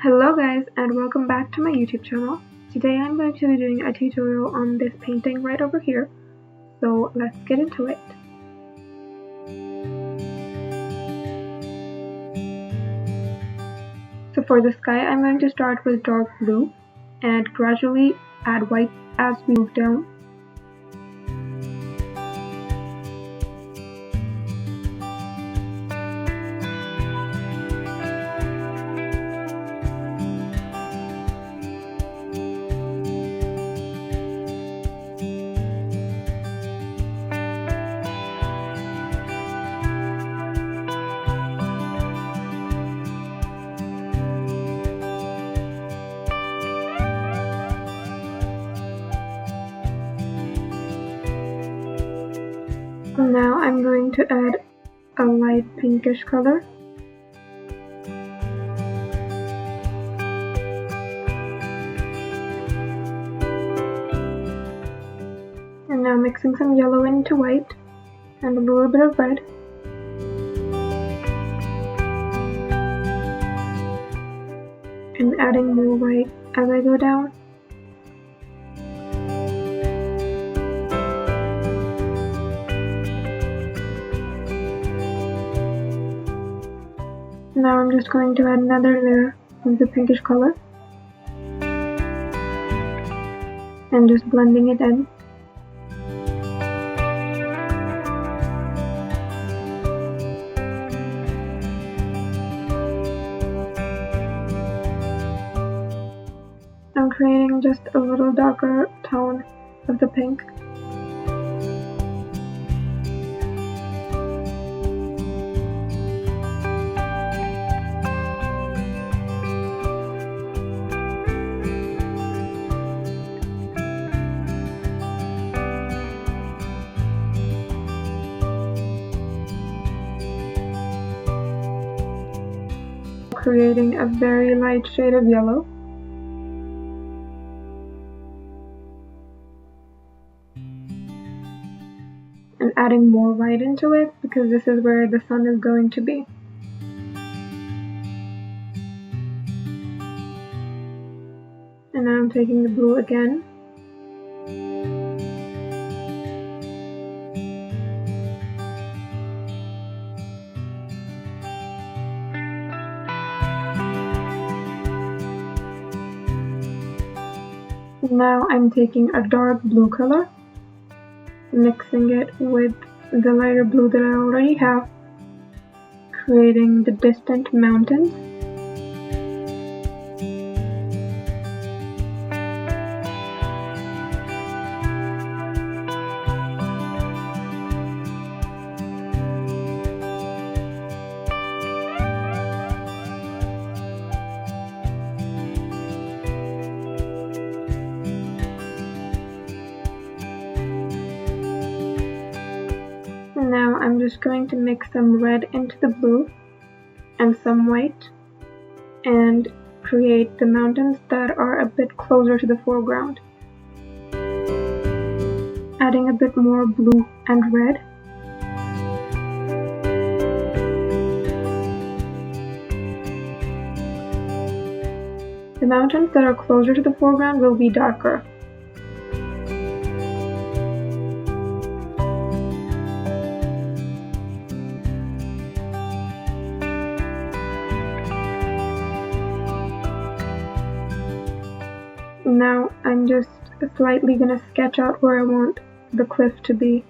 Hello guys and welcome back to my YouTube channel. Today I'm going to be doing a tutorial on this painting right over here, so let's get into it. So for the sky I'm going to start with dark blue and gradually add white as we move down. Now I'm going to add a light pinkish color. And now mixing some yellow into white and a little bit of red. And adding more white as I go down. Now I'm just going to add another layer of the pinkish color and just blending it in. I'm creating just a little darker tone of the pink. Creating a very light shade of yellow. And adding more white into it because this is where the sun is going to be. And now I'm taking the blue again. Now I'm taking a dark blue color, mixing it with the lighter blue that I already have, creating the distant mountains. Now I'm just going to mix some red into the blue and some white and create the mountains that are a bit closer to the foreground. Adding a bit more blue and red. The mountains that are closer to the foreground will be darker. Now I'm just slightly gonna sketch out where I want the cliff to be.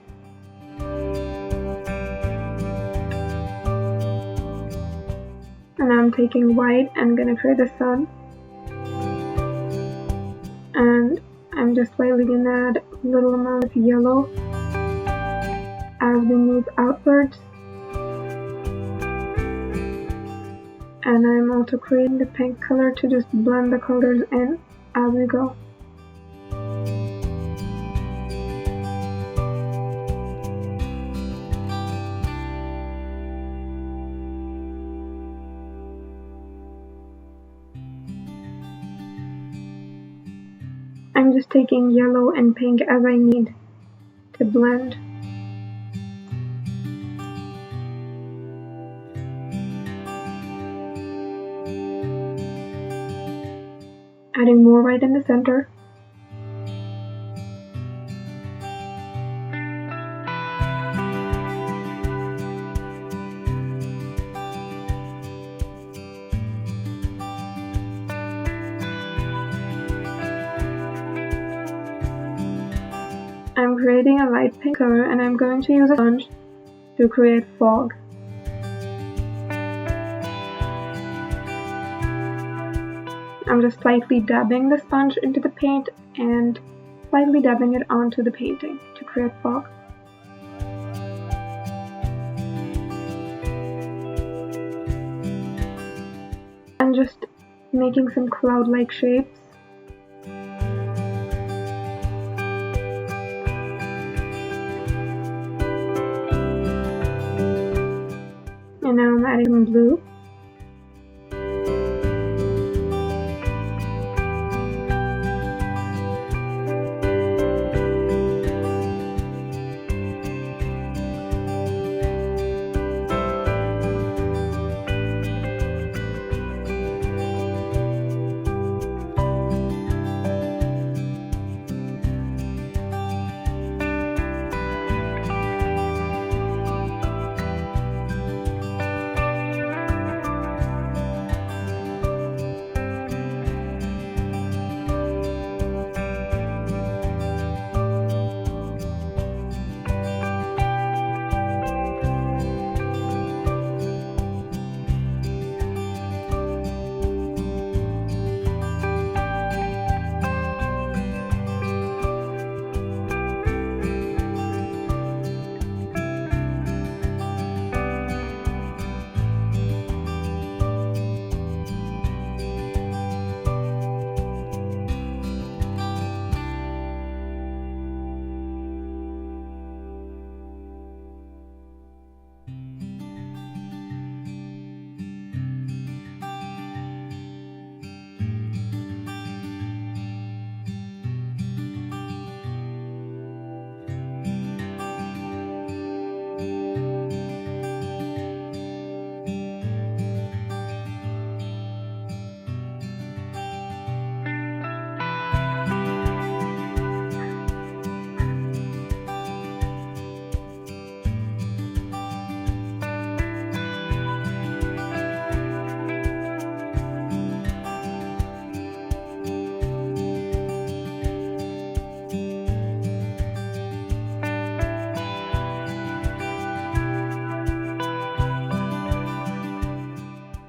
And now I'm taking white and gonna create the sun. And I'm just slightly gonna add a little amount of yellow as we move outwards. And I'm also creating the pink color to just blend the colors in as we go. I'm just taking yellow and pink as I need to blend. adding more white in the center. I'm creating a light pink color and I'm going to use a sponge to create fog. I'm just slightly dabbing the sponge into the paint and slightly dabbing it onto the painting to create fog. I'm just making some cloud-like shapes. And now I'm adding some blue.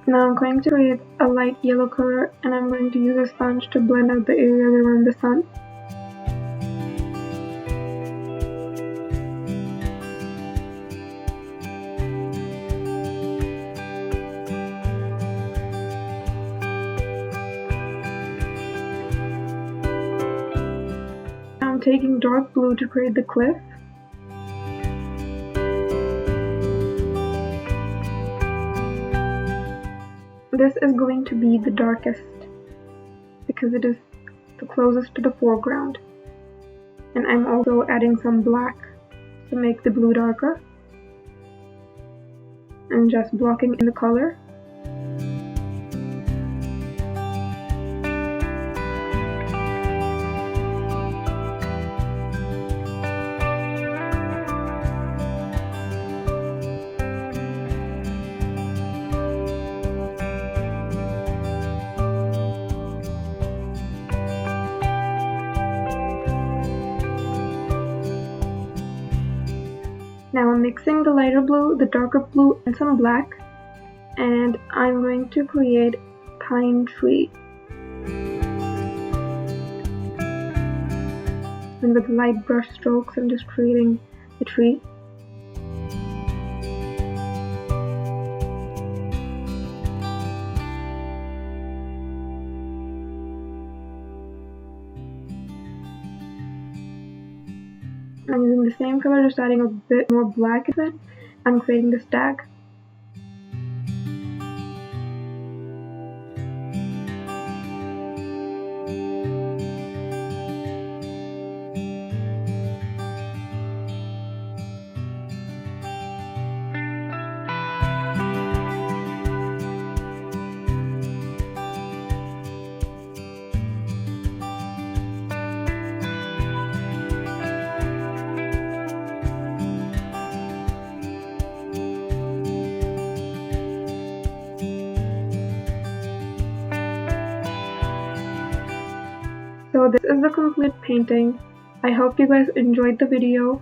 Now I'm going to create a light yellow color and I'm going to use a sponge to blend out the areas around the sun. Now I'm taking dark blue to create the cliff. This is going to be the darkest because it is the closest to the foreground. And I'm also adding some black to make the blue darker. And just blocking in the color. Now I'm mixing the lighter blue, the darker blue, and some black, and I'm going to create pine tree. And with light brush strokes, I'm just creating the tree. I'm using the same color, just adding a bit more black in it. I'm creating the stag. So this is the complete painting. I hope you guys enjoyed the video,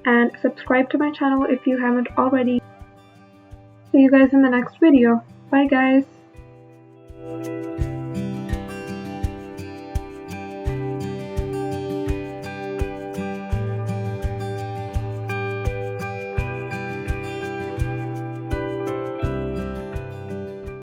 and subscribe to my channel if you haven't already. See you guys in the next video. Bye guys!